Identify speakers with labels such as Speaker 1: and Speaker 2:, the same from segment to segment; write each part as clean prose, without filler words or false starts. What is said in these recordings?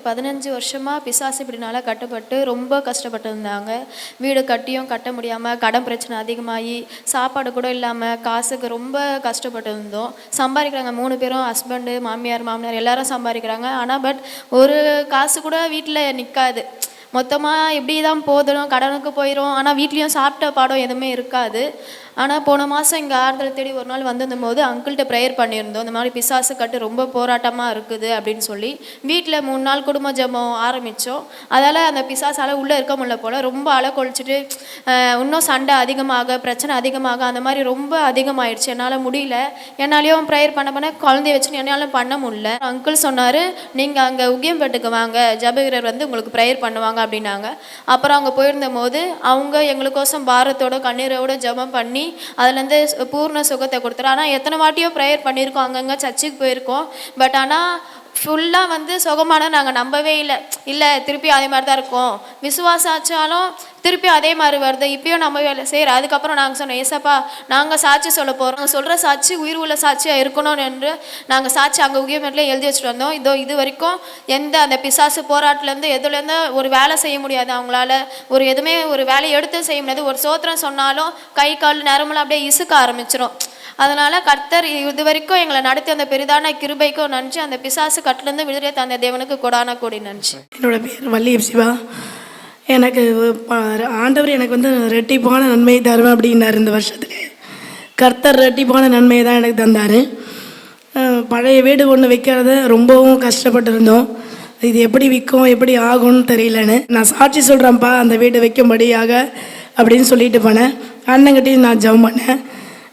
Speaker 1: 15 வருஷமாக பிசாசு இப்படினால கட்டுப்பட்டு ரொம்ப கஷ்டப்பட்டு இருந்தாங்க. வீடு கட்டியும் கட்ட முடியாமல், கடன் பிரச்சனை அதிகமாகி, சாப்பாடு கூட இல்லாமல், காசுக்கு ரொம்ப கஷ்டப்பட்டு இருந்தோம். சம்பாதிக்கிறாங்க 3 பேரும், ஹஸ்பண்டு, மாமியார் எல்லாரும் சம்பாதிக்கிறாங்க. ஆனால் ஒரு காசு கூட வீட்டில் நிற்காது. மொத்தமாக இப்படி தான் போதும், கடனுக்கு போயிடும். ஆனால் வீட்லேயும் சாப்பிட்ட பாடம் எதுவுமே இருக்காது. ஆனால் போன மாதம் இங்கே ஆறுதல் தேடி ஒரு நாள் வந்திருந்தபோது அங்கிள்கிட்ட ப்ரேயர் பண்ணியிருந்தோம். இந்த மாதிரி பிசாசு கட்டு ரொம்ப போராட்டமாக இருக்குது அப்படின்னு சொல்லி வீட்டில் 3 நாள் குடும்ப ஜெபம் ஆரம்பித்தோம். அதால் அந்த பிசாசால் உள்ளே இருக்க முடியல போல், ரொம்ப அலை கொழிச்சிட்டு இன்னும் சண்டை அதிகமாக, பிரச்சனை அதிகமாக, அந்த மாதிரி ரொம்ப அதிகமாகிடுச்சு. என்னால் முடியல. என்னாலையும் ப்ரேயர் பண்ண குழந்தைய வச்சுன்னு என்னாலும் பண்ண முடியல. அங்கிள் சொன்னார், நீங்கள் அங்கே உக்கியம்பேட்டுக்கு வாங்க, ஜபவீரர் வந்து உங்களுக்கு ப்ரேயர் பண்ணுவாங்க அப்படின்னாங்க. அப்புறம் அங்கே போயிருந்த போது அவங்க எங்களுக்கோசம் பாரத்தோட கண்ணீரோட ஜபம் பண்ணி அதுலேருந்து பூர்ண சுகத்தை கொடுத்துரு. ஆனால் எத்தனை வாட்டியோ ப்ரேயர் பண்ணியிருக்கோம், அங்கங்கே சர்ச்சுக்கு போயிருக்கோம். பட் ஆனால் ஃபுல்லாக வந்து சுகமான நாங்கள் நம்பவே இல்லை திருப்பி அதே மாதிரி தான் இருக்கும். விசுவாசம் ஆச்சாலும் திருப்பி அதே மாதிரி வருது. இப்பயும் நம்பவே இல்லை. சரி, அதுக்கப்புறம் நாங்கள் சொன்னோம், ஏசப்பா நாங்கள் சாட்சி சொல்ல போகிறோம், சொல்கிற சாட்சி உயிர் உள்ள சாட்சியாக இருக்கணும்னு என்று நாங்கள் சாட்சி அங்கே உகியமேட்டில் எழுதி வச்சுட்டு வந்தோம். இது வரைக்கும் எந்த அந்த பிசாசு போராட்டிலேருந்து எதுலேருந்து ஒரு வேலை செய்ய முடியாது. அவங்களால எதுவுமே ஒரு வேலையை எடுத்து செய்ய முடியாது. ஒரு சோத்திரம் சொன்னாலும் கை கால் நரம்புலாம் அப்படியே இசுக்க ஆரம்பிச்சிடும். அதனால் கர்த்தர் இது வரைக்கும் எங்களை நடத்தி அந்த பெரிதான கிருபைக்கும் நன்றி. அந்த பிசாசு கட்டிலேருந்து விடுதலை தந்த தேவனுக்கு கொடான கோடி நன்றி.
Speaker 2: என்னோட பேர் வள்ளியம் சிவா. எனக்கு ஆண்டவர் எனக்கு வந்து ரெட்டிப்பான நன்மையை தருவேன் அப்படின்னாரு. இந்த வருஷத்துல கர்த்தர் ரெட்டிப்பான நன்மையை தான் எனக்கு தந்தார். பழைய வீடு ஒன்று விற்கிறத ரொம்பவும் கஷ்டப்பட்டு இருந்தோம். இது எப்படி விற்கும், எப்படி ஆகும்னு தெரியலன்னு நான் சாட்சி சொல்கிறேன்ப்பா அந்த வீடு விற்கும்படியாக அப்படின்னு சொல்லிட்டு போனேன். அண்ணங்கிட்டையும் நான் ஜெபம் பண்ணேன்.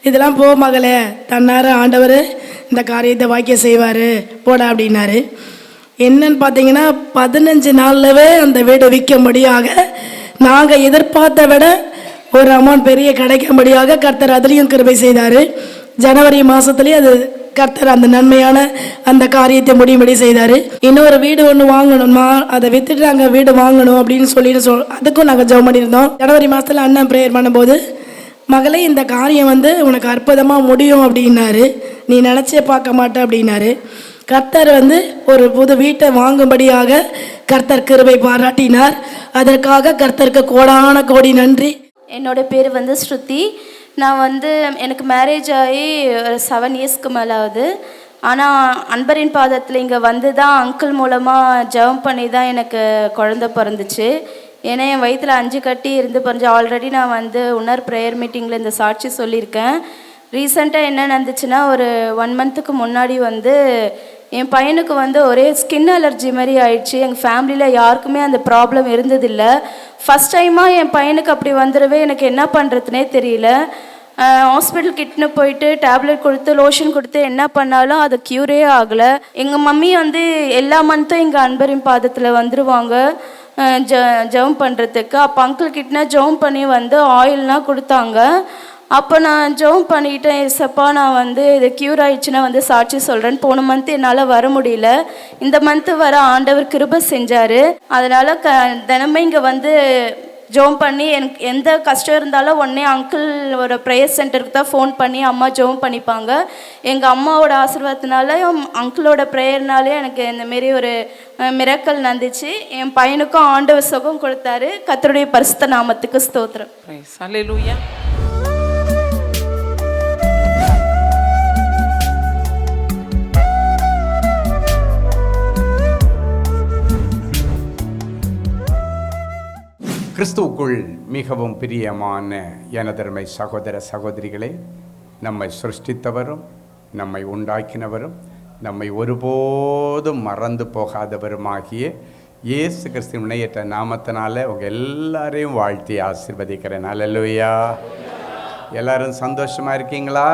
Speaker 2: இதெல்லாம் போ மகளே, தன்னார ஆண்டவர் இந்த காரியத்தை வாக்கிய செய்வார் போட அப்படின்னாரு. என்னன்னு பார்த்தீங்கன்னா 15 நாள்லவே அந்த வீடு விற்கும்படியாக நாங்கள் எதிர்பார்த்த விட ஒரு அமௌண்ட் பெரிய கிடைக்கும்படியாக கர்த்தர் அதுலேயும் கிருபை செய்தார். ஜனவரி மாதத்துலேயே அது கர்த்தர் அந்த நன்மையான அந்த காரியத்தை முடியும்படி செய்தார். இன்னொரு வீடு ஒன்று வாங்கணுமா, அதை விற்றுட்டு நாங்கள் வீடு வாங்கணும் அப்படின்னு சொல்லிட்டு அதுக்கும் நாங்கள் ஜெபம் பண்ணியிருந்தோம். ஜனவரி மாதத்தில் அண்ணன் ப்ரேயர் பண்ணும்போது, மகளே இந்த காரியம் வந்து உனக்கு அற்புதமாக முடியும் அப்படின்னாரு. நீ நினச்சே பார்க்க மாட்டே அப்படின்னாரு. கர்த்தர் வந்து ஒரு புது வீட்டை வாங்கும்படியாக கர்த்தர் கிருபை பாராட்டினார். அதற்காக கர்த்தருக்கு கோடான கோடி நன்றி.
Speaker 3: என்னோட பேர் வந்து ஸ்ருதி. நான் வந்து எனக்கு மேரேஜ் ஆகி ஒரு 7 இயர்ஸ்க்கு மேலே ஆகுது. ஆனால் அன்பரின் பாதத்தில் இங்கே வந்து தான் அங்கிள் மூலமாக ஜெபம் பண்ணி தான் எனக்கு குழந்த பிறந்துச்சு. ஏன்னா என் வயிற்றில் 5 கட்டி இருந்து பிறந்து ஆல்ரெடி நான் வந்து உன்னர் ப்ரேயர் மீட்டிங்கில் இந்த சாட்சி சொல்லியிருக்கேன். ரீசெண்டாக என்ன நடந்துச்சுன்னா, ஒரு 1 மந்த்துக்கு முன்னாடி வந்து என் பையனுக்கு வந்து ஒரே ஸ்கின் அலர்ஜி மாதிரி ஆயிடுச்சு. எங்கள் ஃபேமிலியில் யாருக்குமே அந்த ப்ராப்ளம் இருந்ததில்லை. ஃபஸ்ட் டைமாக என் பையனுக்கு அப்படி வந்துடவே எனக்கு என்ன பண்ணுறதுனே தெரியல. ஹாஸ்பிட்டல் கிட்னு போயிட்டு டேப்லெட் கொடுத்து லோஷன் கொடுத்து என்ன பண்ணாலும் அது க்யூரே ஆகலை. எங்கள் மம்மி வந்து எல்லா மந்த்தும் எங்கள் அன்பரின் பாதத்தில் வந்துடுவாங்க ஜெபம் பண்ணுறதுக்கு. அப்போ அங்கிள் கிட்டனா ஜெபம் பண்ணி வந்து ஆயில்னால் கொடுத்தாங்க. அப்போ நான் ஜெபம் பண்ணிக்கிட்டேன், ஏசப்பா நான் வந்து இது க்யூர் ஆயிடுச்சுன்னா வந்து சாட்சி சொல்கிறேன்னு. போன மந்த்து என்னால் வர முடியல. இந்த மந்த்து வர ஆண்டவர் கிருபை செஞ்சார். அதனால் தினமும் இங்கே வந்து ஜெபம் பண்ணி எனக்கு எந்த கஷ்டம் இருந்தாலும் உடனே அங்கிளோட ப்ரேயர் சென்டருக்கு தான் ஃபோன் பண்ணி அம்மா ஜெபம் பண்ணிப்பாங்க. எங்கள் அம்மாவோட ஆசீர்வாதத்தினால அங்கிளோட ப்ரேயர்னாலே எனக்கு இந்தமாரி ஒரு மிராக்கிள் நடந்துச்சு. என் பையனுக்கும் ஆண்டவர் சுகம் கொடுத்தாரு. கர்த்தருடைய பரிசுத்த நாமத்துக்கு ஸ்தோத்திரம்.
Speaker 4: ஹல்லேலூயா.
Speaker 5: கிறிஸ்துவுக்குள் மிகவும் பிரியமான எனதருமை சகோதர சகோதரிகளே, நம்மை சிருஷ்டித்தவரும் நம்மை உண்டாக்கினவரும் நம்மை ஒருபோதும் மறந்து போகாதவருமாகிய இயேசு கிறிஸ்து இணையற்ற நாமத்தினால உங்கள் எல்லாரையும் வாழ்த்தி ஆசீர்வதிக்கிறேன். அல்லேலூயா. எல்லாரும் சந்தோஷமாக இருக்கீங்களா?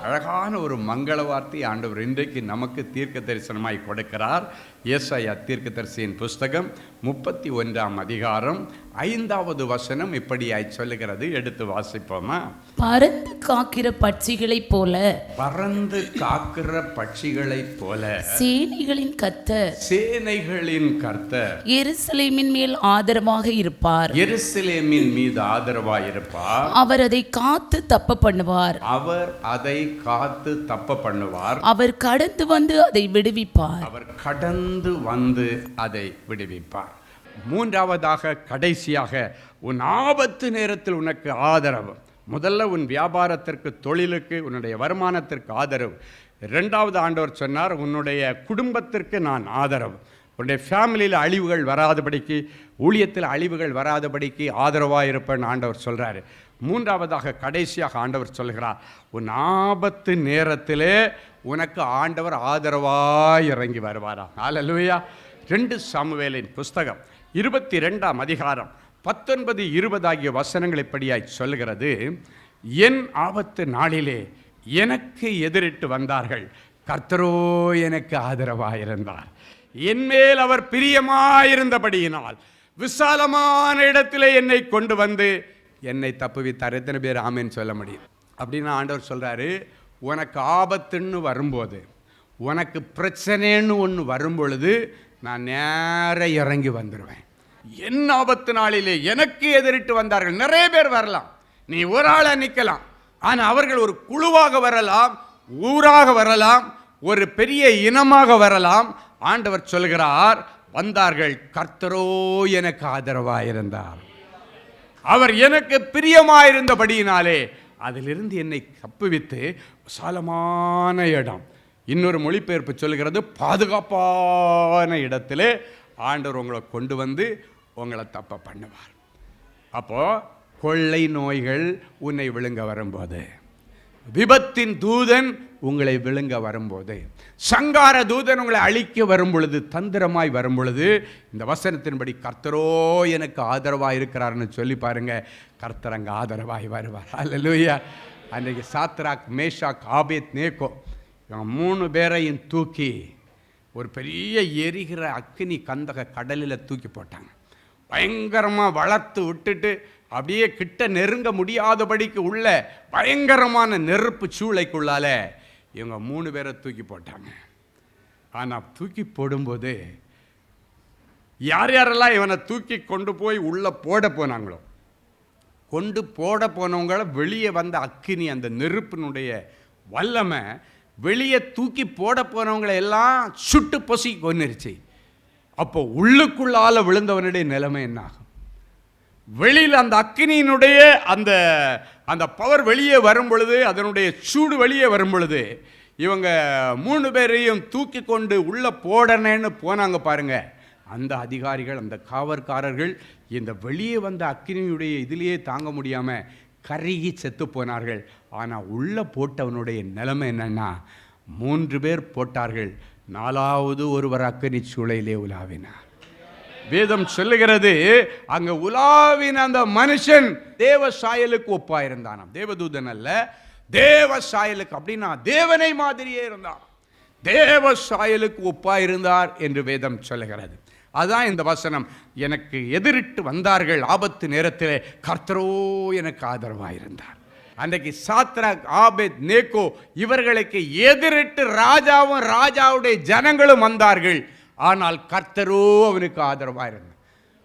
Speaker 5: அழகான ஒரு மங்கள வார்த்தை ஆண்டவர் இன்றைக்கு நமக்கு தீர்க்க தரிசனமாய் கொடுக்கிறார். ஏசாயா தீர்க்க தரிசியின் புஸ்தகம் 31ஆம் அதிகாரம் 5வது வசனம் இப்படியாய் சொல்லுகிறது. எடுத்து வாசிப்போமா?
Speaker 4: பறந்து காக்கிற பட்சிகளைப் போல,
Speaker 5: பறந்து காக்கிற பட்சிகளைப் போல
Speaker 4: சேனைகளின் கர்த்தர்,
Speaker 5: சேனைகளின் கர்த்தர்
Speaker 4: எருசலேமின் மேல் ஆதரவாக இருப்பார்.
Speaker 5: எருசலேமின் மீது ஆதரவாய் இருப்பார்.
Speaker 4: அவர் அதை காத்து தப்ப பண்ணுவார்.
Speaker 5: அவர் அதை காத்து தப்ப பண்ணுவார்.
Speaker 4: அவர் கடந்து வந்து அதை விடுவிப்பார்.
Speaker 5: அவர் கடந்து வந்து அதை விடுவிப்பார். மூன்றாவதாக, கடைசியாக, உன் ஆபத்து நேரத்தில் உனக்கு ஆதரவு. முதல்ல உன் வியாபாரத்திற்கு, தொழிலுக்கு, உன்னுடைய வருமானத்திற்கு ஆதரவு. இரண்டாவது ஆண்டவர் சொன்னார், உன்னுடைய குடும்பத்திற்கு நான் ஆதரவு. உன்னுடைய ஃபேமிலியில் அழிவுகள் வராதபடிக்கு, ஊழியத்தில் அழிவுகள் வராதபடிக்கு ஆதரவாக இருப்பேன் ஆண்டவர் சொல்கிறாரு. மூன்றாவதாக, கடைசியாக ஆண்டவர் சொல்கிறார், உன் ஆபத்து நேரத்திலே உனக்கு ஆண்டவர் ஆதரவாய் இறங்கி வருவாரா. அல்லேலூயா. 2 சாமுவேலின் புஸ்தகம் 22ஆம் அதிகாரம் 19-20 ஆகிய வசனங்கள் இப்படியாய் சொல்லுகிறது. என் ஆபத்து நாளிலே எனக்கு எதிரிட்டு வந்தார்கள், கர்த்தரோ எனக்கு ஆதரவாயிருந்தார். என்மேல் அவர் பிரியமாயிருந்தபடியினால் விசாலமான இடத்திலே என்னை கொண்டு வந்து என்னை தப்புவித்தார். எத்தனை பேர் ஆமேன்னு சொல்ல முடியும்? அப்படின்னு ஆண்டவர் சொல்கிறாரு, உனக்கு ஆபத்துன்னு வரும்போது, உனக்கு பிரச்சனைன்னு ஒன்று வரும்பொழுது நான் நேர இறங்கி வந்துடுவேன். என் ஆபத்து நாளிலே எனக்கு எதிரிட்டு வந்தார்கள். நிறைய பேர் வரலாம், நீ ஒரு ஆளை நிற்கலாம், ஆனால் அவர்கள் ஒரு குழுவாக வரலாம், ஊராக வரலாம், ஒரு பெரிய இனமாக வரலாம். ஆண்டவர் சொல்கிறார், வந்தார்கள், கர்த்தரோ எனக்கு ஆதரவாயிருந்தார். அவர் எனக்கு பிரியமாயிருந்தபடியினாலே அதிலிருந்து என்னை தப்புவித்து விசாலமான இடம், இன்னொரு மொழிபெயர்ப்பு சொல்கிறது, பாதுகாப்பான இடத்திலே ஆண்டவர் உங்களை கொண்டு வந்து உங்களை தப்ப பண்ணுவார். அப்போது கொள்ளை நோய்கள் உன்னை விழுங்க வரும்போது, விபத்தின் தூதன் உங்களை விழுங்க வரும்போது, சங்கார தூதன் உங்களை அழிக்க வரும் பொழுது, தந்திரமாய் வரும் பொழுது, இந்த வசனத்தின்படி கர்த்தரோ எனக்கு ஆதரவாக இருக்கிறார்னு சொல்லி பாருங்க, கர்த்தர் அங்கே ஆதரவாய் வருவார். அல்லேலூயா. அன்றைக்கு சாத்ராக், மேஷாக், ஆபேத் நேகோ 3 பேரையும் தூக்கி ஒரு பெரிய எரிகிற அக்கினி கந்தக கடலில் தூக்கி போட்டாங்க. பயங்கரமாக வளர்த்து விட்டுட்டு அப்படியே கிட்ட நெருங்க முடியாதபடிக்கு உள்ள பயங்கரமான நெருப்பு சூளைக்குள்ளால இவங்க 3 பேரை தூக்கி போட்டாங்க. ஆனால் தூக்கி போடும்போது யார் யாரெல்லாம் இவனை தூக்கி கொண்டு போய் உள்ளே போட போனாங்களோ, கொண்டு போட போனவங்கள வெளியே வந்த அக்கினி, அந்த நெருப்பினுடைய வல்லமை வெளியே தூக்கி போட போனவங்களை எல்லாம் சுட்டு பொசி கொன்னிருச்சு. அப்போ உள்ளுக்குள்ளால விழுந்தவனுடைய நிலைமை என்ன ஆகும்? வெளியில் அந்த அக்கினியினுடைய அந்த அந்த பவர் வெளியே வரும் பொழுது, அதனுடைய சூடு வெளியே வரும் பொழுது, இவங்க 3 பேரையும் தூக்கி கொண்டு உள்ளே போடனேன்னு போனாங்க பாருங்க. அந்த அதிகாரிகள், அந்த காவற்காரர்கள் இந்த வெளியே வந்த அக்கினியுடைய இதிலேயே தாங்க முடியாமல் கருகி செத்து போனார்கள். ஆனால் உள்ளே போட்டவனுடைய நிலைமை என்னன்னா, 3 பேர் போட்டார்கள், 4வது ஒருவர் அக்கினி சூளையிலே உலாவினார். வேதம் சொல்லுகிறது, அங்க உலாவின அந்த மனுஷன் தேவ சாயலுக்கு ஒப்பாயிருந்தானாம். தேவதூதன் அல்ல, தேவ சாயலுக்கு. அப்படின்னா தேவனை மாதிரியே இருந்தான், தேவ சாயலுக்கு ஒப்பாயிருந்தார் என்று வேதம் சொல்லுகிறது. அதான் இந்த வசனம், எனக்கு எதிரிட்டு வந்தார்கள் ஆபத்து நேரத்தில், கர்த்தரோ எனக்கு ஆதரவாயிருந்தார். அன்றைக்கு சாத்ராக், ஆபேத் நேகோ இவர்களுக்கு எதிரிட்டு ராஜாவும் ராஜாவுடைய ஜனங்களும் வந்தார்கள். ஆனால் கர்த்தரோ அவனுக்கு ஆதரவாயிருந்தார்.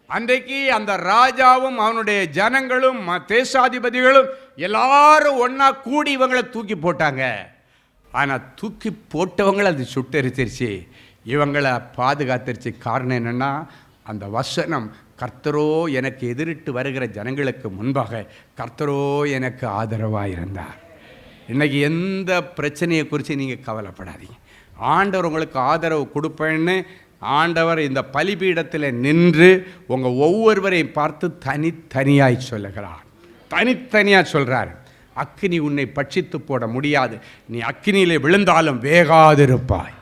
Speaker 5: அன்றைக்கு அந்த ராஜாவும் அவனுடைய ஜனங்களும் தேசாதிபதிகளும் எல்லாரும் ஒன்றா கூடி இவங்களை தூக்கி போட்டாங்க. ஆனால் தூக்கி போட்டவங்களை அது சுட்டெரிச்சிருச்சு, இவங்களை பாதுகாத்துருச்சு. காரணம் என்னென்னா, அந்த வசனம், கர்த்தரோ எனக்கு எதிரிட்டு வருகிற ஜனங்களுக்கு முன்பாக கர்த்தரோ எனக்கு ஆதரவாக இருந்தார். இன்றைக்கி எந்த பிரச்சனையை குறித்து நீங்கள் கவலைப்படாதீங்க. ஆண்டவர் உங்களுக்கு ஆதரவு கொடுப்பேன்னு ஆண்டவர் இந்த பலிபீடத்தில் நின்று உங்கள் ஒவ்வொருவரையும் பார்த்து தனித்தனியாய் சொல்லுகிறார். தனித்தனியாக சொல்கிறார். அக்கினி உன்னை பட்சித்து போட முடியாது, நீ அக்கினியிலே விழுந்தாலும் வேகாதிருப்பாய்.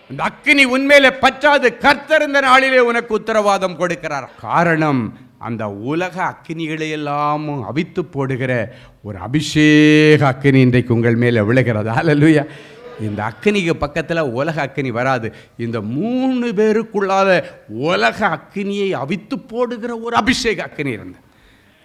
Speaker 5: இந்த அக்கினி உண்மையிலே பற்றாது, கர்த்தர் இந்த நாளிலே உனக்கு உத்தரவாதம் கொடுக்கிறார். காரணம், அந்த உலக அக்கினிகளையெல்லாம் அவித்து போடுகிற ஒரு அபிஷேக அக்கினி இன்றைக்கு உங்கள் மேலே விழுகிறது. அல்லேலூயா. இந்த அக்கினிக்கு பக்கத்தில் உலக அக்கினி வராது. இந்த 3 பேருக்குள்ளாத உலக அக்கினியை அவித்து போடுகிற ஒரு அபிஷேக அக்கினி இருந்தது.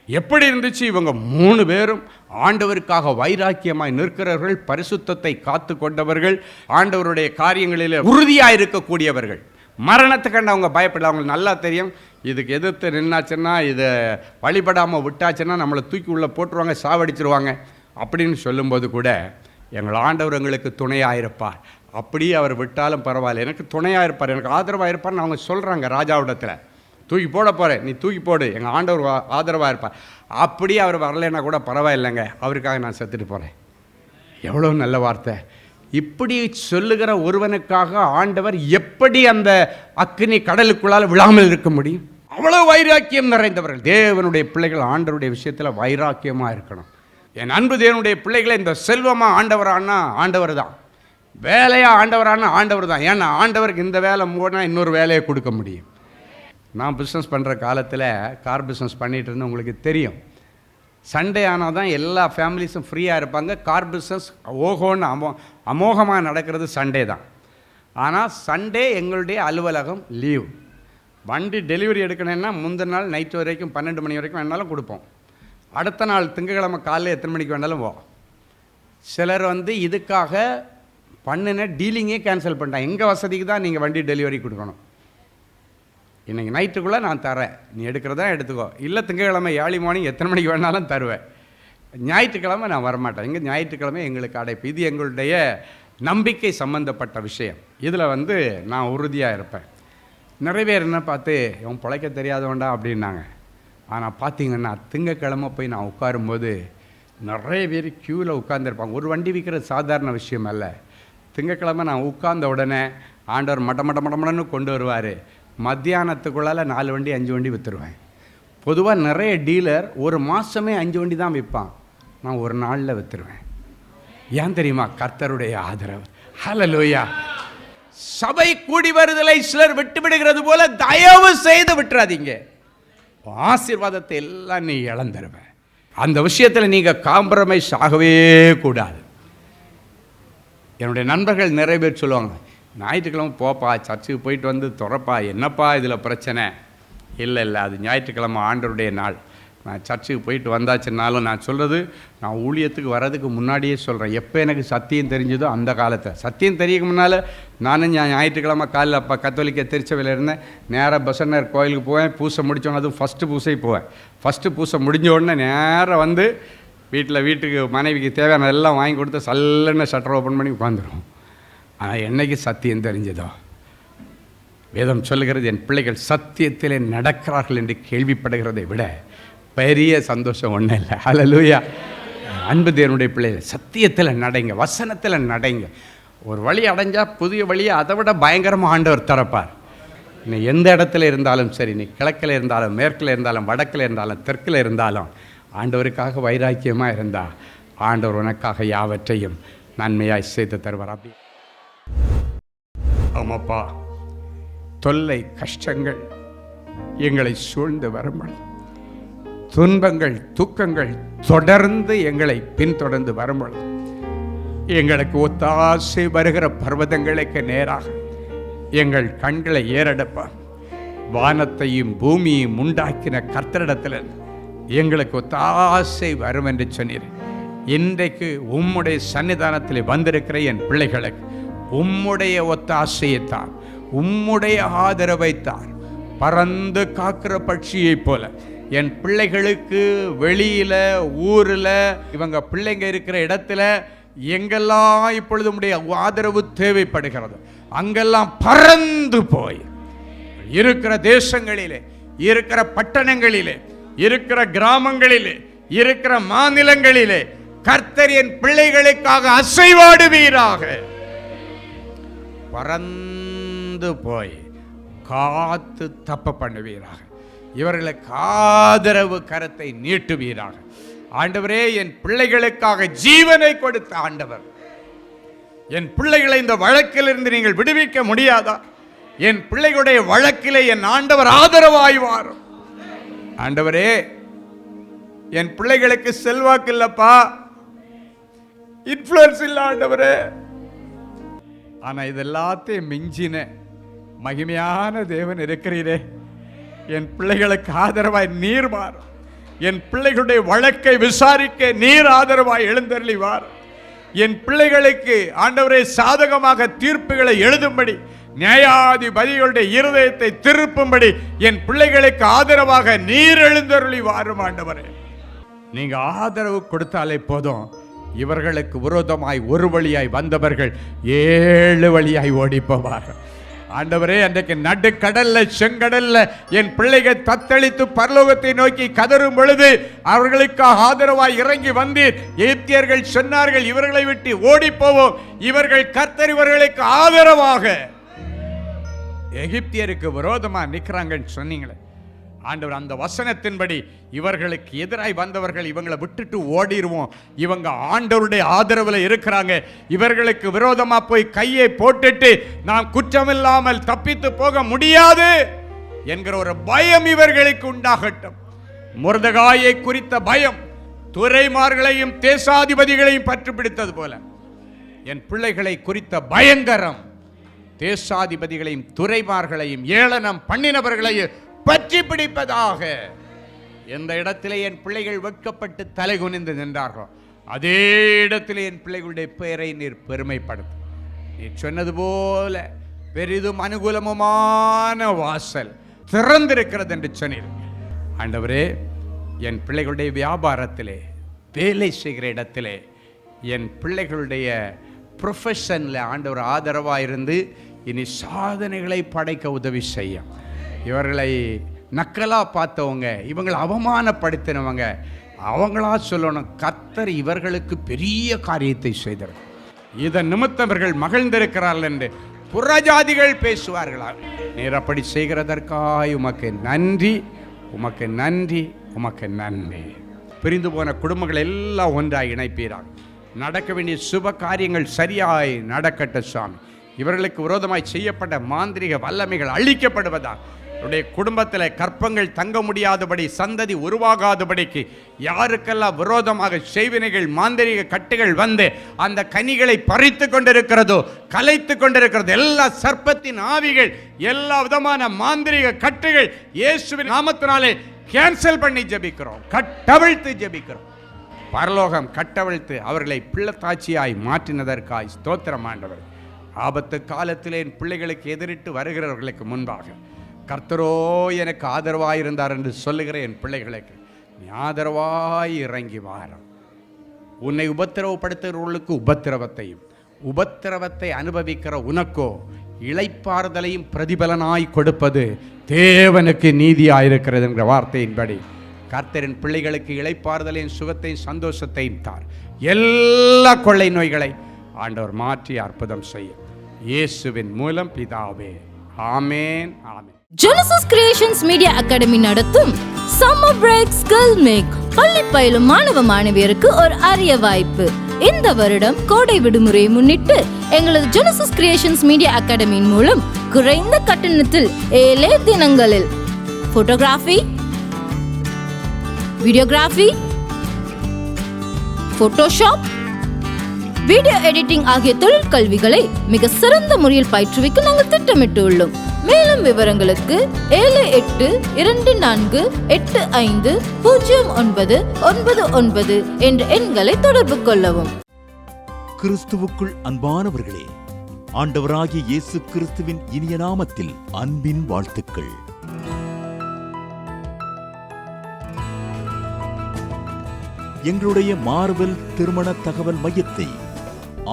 Speaker 5: எப்படி இருந்துச்சு? இவங்க 3 பேரும் ஆண்டவருக்காக வைராக்கியமாய் நிற்கிறவர்கள், பரிசுத்தத்தை காத்து கொண்டவர்கள், ஆண்டவருடைய காரியங்களில் உறுதியாக இருக்கக்கூடியவர்கள். மரணத்துக்கு அவங்க பயப்படல. அவங்களுக்கு நல்லா தெரியும், இதுக்கு எதிர்த்து நின்னாச்சுன்னா, இதை வழிபடாமல் விட்டாச்சுன்னா நம்மளை தூக்கி உள்ளே போட்டுருவாங்க, சாவடிச்சிருவாங்க அப்படின்னு சொல்லும்போது கூட எங்கள் ஆண்டவர் எங்களுக்கு துணையாக இருப்பார். அப்படியே அவர் விட்டாலும் பரவாயில்ல, எனக்கு துணையாக இருப்பார், எனக்கு ஆதரவாக இருப்பார்னு அவங்க சொல்கிறாங்க ராஜாவிடத்தில். தூக்கி போட போகிறேன், நீ தூக்கி போடு, எங்கள் ஆண்டவர் ஆதரவாக இருப்பார். அப்படியே அவர் வரலைன்னா கூட பரவாயில்லைங்க, அவருக்காக நான் செத்துட்டு போகிறேன். எவ்வளோ நல்ல வார்த்தை! இப்படி சொல்லுகிற ஒருவனுக்காக ஆண்டவர் எப்படி அந்த அக்கினி கடலுக்குள்ளால் விழாமல் இருக்க முடியும்? அவ்வளோ வைராக்கியம் நிறைந்தவர்கள் தேவனுடைய பிள்ளைகள். ஆண்டவருடைய விஷயத்தில் வைராக்கியமாக இருக்கணும். என் அன்பு தேவனுடைய பிள்ளைகளை, இந்த செல்வமாக ஆண்டவரானா ஆண்டவர் தான், வேலையாக ஆண்டவரானா ஆண்டவர் தான். ஏன்னா ஆண்டவருக்கு இந்த வேலை போனால் இன்னொரு வேலையை கொடுக்க முடியும். நான் பிஸ்னஸ் பண்ணுற காலத்தில் கார் பிஸ்னஸ் பண்ணிகிட்டு இருந்தேன், உங்களுக்கு தெரியும். சண்டே ஆனால் தான் எல்லா ஃபேமிலிஸும் ஃப்ரீயாக இருப்பாங்க. கார் பிஸ்னஸ் ஓஹோன்னு அமோகமாக நடக்கிறது சண்டே தான். ஆனால் சண்டே எங்களுடைய அலுவலகம் லீவ். வண்டி டெலிவரி எடுக்கணுன்னா முந்தின நாள் நைட்டு வரைக்கும் 12 மணி வரைக்கும் வேணாலும் கொடுப்போம். அடுத்த நாள் திங்கக்கிழமை காலையில் எத்தனை மணிக்கு வேணாலும் போவோம். சிலர் இதுக்காக பண்ணின டீலிங்கே கேன்சல் பண்ணிட்டாங்க. எங்கள் வசதிக்கு தான் நீங்கள் வண்டி டெலிவரி கொடுக்கணும், இன்றைக்கி நைட்டுக்குள்ளே நான் தரேன், நீ எடுக்கிறதா எடுத்துக்கோ, இல்லை திங்கக்கிழமை ஏர்லி மார்னிங் எத்தனை மணிக்கு வேணாலும் தருவேன், ஞாயிற்றுக்கிழமை நான் வரமாட்டேன். எங்கள் ஞாயிற்றுக்கிழமை எங்களுக்கு அடைப்பு. இது எங்களுடைய நம்பிக்கை சம்பந்தப்பட்ட விஷயம். இதில் நான் உறுதியாக இருப்பேன். நிறைய பேர் என்ன பார்த்து இவன் பிழைக்க தெரியாதவன்டா அப்படின்னாங்க. ஆனால் பார்த்தீங்கன்னா திங்கக்கிழமை போய் நான் உட்காரும்போது நிறைய பேர் க்யூவில் உட்காந்துருப்பாங்க. ஒரு வண்டி விற்கிறது சாதாரண விஷயம் அல்ல. திங்கக்கிழமை நான் உட்கார்ந்த உடனே ஆண்டவர் மடமடன்னு கொண்டு வருவார். மத்தியானத்துக்குள்ளால் 4 வண்டி 5 வண்டி விற்றுருவேன். பொதுவாக நிறைய டீலர் ஒரு மாதமே 5 வண்டி தான் விற்பான், நான் ஒரு நாளில் விற்றுருவேன். ஏன் தெரியுமா? கர்த்தருடைய ஆதரவு. ஹல்லேலூயா! சபை கூடி வருதலை சிலர் விட்டு விடுகிறது போல தயவு செய்து விட்டுறாதீங்க. ஆசீர்வாதத்தை எல்லாம் நீ இழந்துருவ. அந்த விஷயத்தில் நீங்கள் காம்ப்ரமைஸ் ஆகவே கூடாது. என்னுடைய நண்பர்கள் நிறைய பேர் சொல்லுவாங்க, ஞாயிற்றுக்கிழமை போப்பா, சர்ச்சுக்கு போயிட்டு துறப்பா, என்னப்பா இதில் பிரச்சனை? இல்லை அது ஞாயிற்றுக்கிழமை ஆண்டவருடைய நாள். நான் சர்ச்சுக்கு போயிட்டு வந்தாச்சுன்னாலும் நான் சொல்கிறது, நான் ஊழியத்துக்கு வர்றதுக்கு முன்னாடியே சொல்கிறேன். எப்போ எனக்கு சத்தியம் தெரிஞ்சதோ அந்த காலத்தில், சத்தியம் தெரியக்கு முன்னால் நானும் ஞாயிற்றுக்கிழமை காலையில் அப்போ கத்தோலிக்க திருச்சபையில் இருந்தேன். நேராக பசன்னர் கோயிலுக்கு போவேன். பூசை முடித்தோன்னே, அதுவும் ஃபஸ்ட்டு பூசை போவேன். ஃபஸ்ட்டு பூசை முடிஞ்ச உடனே நேராக வீட்டுக்கு மனைவிக்கு தேவையான எல்லாம் வாங்கி கொடுத்து சல்லுன்னு ஷட்டர் ஓப்பன் பண்ணி உட்காந்துரும். ஆனால் என்னைக்கு சத்தியம் தெரிஞ்சதோ, வேதம் சொல்லுகிறது, என் பிள்ளைகள் சத்தியத்திலே நடக்கிறார்கள் என்று கேள்விப்படுகிறதை விட பெரிய சந்தோஷம் ஒன்றும் இல்லை. ஹல்லேலூயா! அன்பு தேவனுடைய பிள்ளைகள், சத்தியத்தில் நடைங்க, வசனத்தில் நடைங்க. ஒரு வழி அடைஞ்சால் புதிய வழியை அதை விட பயங்கரமாக ஆண்டவர் திறப்பார். நீ எந்த இடத்துல இருந்தாலும் சரி, நீ கிழக்கில் இருந்தாலும், மேற்கில் இருந்தாலும், வடக்கில் இருந்தாலும், தெற்கில் இருந்தாலும், ஆண்டவருக்காக வைராக்கியமாக இருந்தால் ஆண்டவர் உனக்காக யாவற்றையும் நன்மையாய் செய்து தருவார். அப்படி ஆமாப்பா, தொல்லை கஷ்டங்கள் எங்களை சூழ்ந்து வரும்பொழுது, துன்பங்கள் துக்கங்கள் தொடர்ந்து எங்களை பின்தொடர்ந்து வரும்பொழுது, எங்களுக்கு ஒத்தாசை வருகிற பர்வதங்களுக்கு நேராக எங்கள் கண்களை ஏறெடுப்பார். வானத்தையும் பூமியையும் உண்டாக்கின கர்த்தரிடத்தில் எங்களுக்கு ஒத்தாசை வரும் என்று சொன்னீர். இன்றைக்கு உம்முடைய சன்னிதானத்தில் வந்திருக்கிற என் பிள்ளைகளுக்கு உம்முடைய ஒத்தாசையைத்தான், உம்முடைய ஆதரவைத்தான், பறந்து காக்கிற பட்சியைப் போல என் பிள்ளைகளுக்கு வெளியில் ஊரில் இவங்க பிள்ளைங்க இருக்கிற இடத்துல எங்கெல்லாம் இப்பொழுது உம்முடைய ஆதரவு தேவைப்படுகிறது அங்கெல்லாம் பறந்து போய் இருக்கிற தேசங்களிலே, இருக்கிற பட்டணங்களிலே, இருக்கிற கிராமங்களிலே, இருக்கிற மாநிலங்களிலே கர்த்தர் என் பிள்ளைகளுக்காக அசைவாடுவீராக. பறந்து போய் காத்து தப்ப பண்ணுவீராக. இவர்களுக்கு ஆதரவு கரத்தை நீட்டுவீராக. ஆண்டவரே, என் பிள்ளைகளுக்காக ஜீவனை கொடுத்த ஆண்டவர், என் பிள்ளைகளை இந்த வழக்கிலிருந்து நீங்கள் விடுவிக்க முடியாதா? என் பிள்ளைகளுடைய வழக்கிலே என் ஆண்டவர் ஆதரவாய்வார். ஆண்டவரே, என் பிள்ளைகளுக்கு செல்வாக்கு இல்லப்பா, இன்ஃப்ளூயன்ஸ் இல்லை ஆண்டவரே, ஆனால் இதெல்லாத்தையும் மிஞ்சின மகிமையான தேவன் இருக்கிறீரே, என் பிள்ளைகளுக்கு ஆதரவாய் நீர் வார். என் பிள்ளைகளுடைய வழக்கை விசாரிக்க நீர் ஆதரவாய் எழுந்தருளிவார். என் பிள்ளைகளுக்கு ஆண்டவரே சாதகமாக தீர்ப்புகளை எழுதும்படி, நியாயாதிபதிகளுடைய இருதயத்தை திருப்பும்படி என் பிள்ளைகளுக்கு ஆதரவாக நீர் எழுந்தருளி வாரும். ஆண்டவரே, நீங்க ஆதரவு கொடுத்தாலே போதும், இவர்களுக்கு விரோதமாய் ஒரு வழியாய் வந்தவர்கள் 7 வழியாய் ஓடி போவார்கள். ஆண்டவரே, அன்றைக்கு நடுக்கடல்ல செங்கடல்ல என் பிள்ளைகள் தத்தளித்து பரலோகத்தை நோக்கி கதறும் பொழுது அவர்களுக்கு ஆதரவாய் இறங்கி வந்தீர். எகிப்தியர்கள் சொன்னார்கள், இவர்களை விட்டு ஓடி போவோம், இவர்கள் கர்த்தர் இவர்களுக்கு ஆதரவாக எகிப்தியருக்கு விரோதமா நிற்கிறாங்கன்னு சொன்னீங்களே ஆண்டவர், அந்த வசனத்தின்படி இவர்களுக்கு எதிராய் வந்தவர்கள் இவங்களை விட்டுட்டு ஓடிடுவோம், இவங்க ஆண்டவருடைய ஆதரவில் இருக்கிறாங்க, இவர்களுக்கு விரோதமா போய் கையை போட்டுட்டு நாம் குற்றமில்லாமல் தப்பித்து போக முடியாது என்கிற ஒரு பயம் இவர்களுக்கு உண்டாகட்டும். மொர்தெகாயை குறித்த பயம் துரைமார்களையும் தேசாதிபதிகளையும் பற்றி பிடித்தது போல என் பிள்ளைகளை குறித்த பயங்கரம் தேசாதிபதிகளையும் துரைமார்களையும் ஏளனம் பண்ணினவர்களையும் பற்றி பிடிப்பதாக. எந்த இடத்திலே என் பிள்ளைகள் வெட்கப்பட்டு தலை குனிந்து நின்றார்களோ அதே இடத்திலே என் பிள்ளைகளுடைய பெயரை நீர் பெருமைப்படுத்தும். நீர் சொன்னது போல பெரிதும் அனுகூலமுமான வாசல் திறந்திருக்கிறது என்று சொன்னீர். ஆண்டவரே, என் பிள்ளைகளுடைய வியாபாரத்திலே, வேலை செய்கிற இடத்திலே, என் பிள்ளைகளுடைய ப்ரொஃபஷனில் ஆண்டவர் ஆதரவாக இருந்து இனி சாதனைகளை படைக்க உதவி செய்யும். இவர்களை நக்கலாக பார்த்தவங்க, இவங்களை அவமானப்படுத்தினவங்க அவங்களா சொல்லணும், கர்த்தர் இவர்களுக்கு பெரிய காரியத்தை செய்தார், இதன் நிமித்தம் இவர்கள் மகிழ்ந்திருக்கிறார்கள் என்று புறஜாதிகள் பேசுவார்களா? நீர் அப்படி செய்கிறதற்காய் உமக்கு நன்றி, உமக்கு நன்றி, உமக்கு நன்றி. பிரிந்து போன குடும்பங்கள் எல்லாம் ஒன்றாய் இணைப்பீராக. நடக்க வேண்டிய சுப காரியங்கள் சரியாய் நடக்கட்ட சுவாமி. இவர்களுக்கு விரோதமாய் செய்யப்பட்ட மாந்திரிக வல்லமைகள் அழிக்கப்படுவதாக. என்னுடைய குடும்பத்தில் கற்பங்கள் தங்க முடியாதபடி, சந்ததி உருவாகாதபடிக்கு யாருக்கெல்லாம் விரோதமாக செய்வினைகள் மாந்திரிக கட்டுகள் வந்து அந்த கனிகளை பறித்து கொண்டிருக்கிறதோ, கலைத்து கொண்டிருக்கிறது, எல்லா சர்ப்பத்தின் ஆவிகள், எல்லா விதமான மாந்திரிக கட்டுகள் இயேசுவின் நாமத்தினாலே கேன்சல் பண்ணி ஜெபிக்கிறோம், கட்டவிழ்த்து ஜெபிக்கிறோம். பரலோகம் கட்டவிழ்த்து அவர்களை பிள்ளைத்தாட்சியாய் மாற்றினதற்காய் ஸ்தோத்திரம் ஆண்டவர். ஆபத்து காலத்திலே என் பிள்ளைகளுக்கு எதிரிட்டு வருகிறவர்களுக்கு முன்பாக கர்த்தரோ எனக்கு ஆதரவாயிருந்தார் என்று சொல்லுகிற என் பிள்ளைகளுக்கு நீ ஆதரவாய் இறங்கி வாரம். உன்னை உபத்திரவப்படுத்துகிறவர்களுக்கு உபத்திரவத்தையும், உபத்திரவத்தை அனுபவிக்கிற உனக்கோ இளைப்பாறுதலையும் பிரதிபலனாய் கொடுப்பது தேவனுக்கு நீதியாயிருக்கிறது என்கிற வார்த்தையின்படி கர்த்தரின் பிள்ளைகளுக்கு இளைப்பாறுதலையும் சுகத்தையும் சந்தோஷத்தையும் தார். எல்லா கொள்ளை நோய்களை ஆண்டவர் மாற்றி அற்புதம் செய்யும். இயேசுவின் மூலம் பிதாவே, ஆமேன், ஆமேன்.
Speaker 6: ஜெனசிஸ் கிரியேஷன்ஸ் மீடியா அகாடமி நடத்தும் சம்மர் பிரேக் ஸ்கில் மேக் பள்ளி பயிலும் மாணவ மாணவியருக்கு ஒரு அரிய வாய்ப்பு. இந்த வருடம் கோடை விடுமுறையை முன்னிட்டு எங்களது ஜெனசிஸ் கிரியேஷன்ஸ் மீடியா அகாடமியின் மூலம் குறைந்த கட்டணத்தில் 7 தினங்களில் photography, videography, Photoshop, video editing ஆகிய தொழில் கல்விகளை மிக சிறந்த முறையில் பயிற்றுவிக்க நாங்கள் திட்டமிட்டு உள்ளோம். மேலும் விவரங்களுக்கு 7824850999 என்ற எண்களை தொடர்பு கொள்ளவும்.
Speaker 7: கிறிஸ்துவுக்குள் அன்பானவர்களே, ஆண்டவராகிய இயேசு கிறிஸ்துவின் இனிய நாமத்தில் அன்பின் வாழ்த்துக்கள். எங்களுடைய மார்வெல் திருமண தகவல் மையத்தை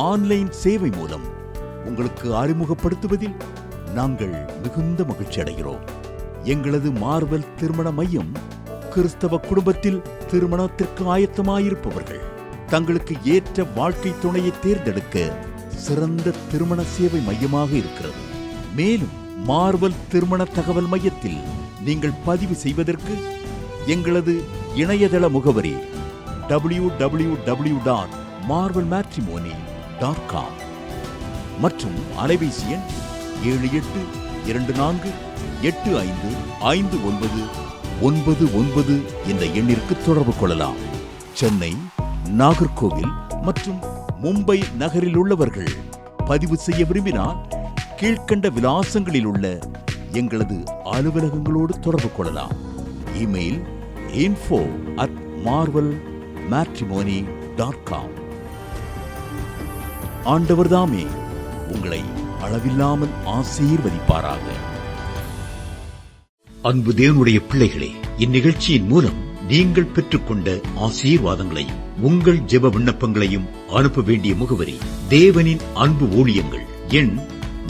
Speaker 7: ஆன்லைன் சேவை மூலம் உங்களுக்கு அறிமுகப்படுத்துவதில் நாங்கள் மிகுந்த மகிழ்ச்சி அடைகிறோம். எங்களது மார்வெல் திருமண மையம் கிறிஸ்தவ குடும்பத்தில் திருமணத்திற்கு ஆயத்தமாயிருப்பவர்கள் தங்களுக்கு ஏற்ற வாழ்க்கை துணையை தேர்ந்தெடுக்க சிறந்த திருமண சேவை மையமாக இருக்கிறது. மேலும் மார்வெல் திருமண தகவல் மையத்தில் நீங்கள் பதிவு செய்வதற்கு எங்களது இணையதள முகவரி www.marvelmatrimony.com மற்றும் அலைபேசி எண் 7824855999 என்ற எண்ணிற்கு தொடர்பு கொள்ளலாம். சென்னை, நாகர்கோவில் மற்றும் மும்பை நகரில் உள்ளவர்கள் பதிவு செய்ய விரும்பினால் கீழ்க்கண்ட விலாசங்களில் உள்ள எங்களது அலுவலகங்களோடு தொடர்பு கொள்ளலாம். Email info@marvelmatrimony.com. ஆண்டவர் தாமே உங்களை அளவில்லாமல் ஆசீர்வதிப்பாராக.
Speaker 8: அன்பு தேவனுடைய பிள்ளைகளே, இந்நிகழ்ச்சியின் மூலம் நீங்கள் பெற்றுக்கொண்ட ஆசீர்வாதங்களையும் உங்கள் ஜெப விண்ணப்பங்களையும் அனுப்ப வேண்டிய முகவரி தேவனின் அன்பு ஊழியங்கள், எண்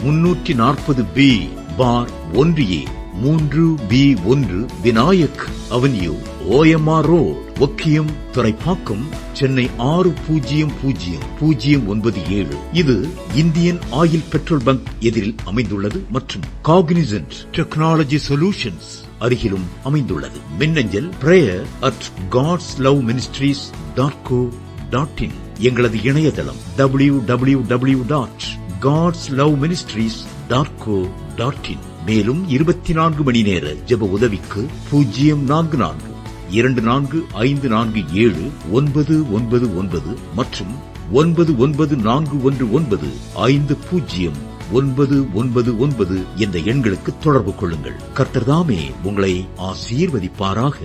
Speaker 8: 340B பார் 1A 3B1 Vinayak avenue, OMR road, Okkiyam, Thoraipakkam, Chennai 600097. இது இந்தியன் ஆயில் பெட்ரோல் பங்க் எதிரில் அமைந்துள்ளது மற்றும் காக்னிசன்ட் டெக்னாலஜி சொல்யூஷன்ஸ் அருகிலும் அமைந்துள்ளது. மின்னஞ்சல் prayer@godsloveministries.co.in. எங்களது இணையதளம் www.godsloveministries.co.in. மேலும் 24 மணி நேர ஜெப உதவிக்கு 044-5454-79999 மற்றும் 9941950999 என்ற எண்களுக்கு தொடர்பு கொள்ளுங்கள். கர்த்தர் தாமே உங்களை ஆசீர்வதிப்பாராக.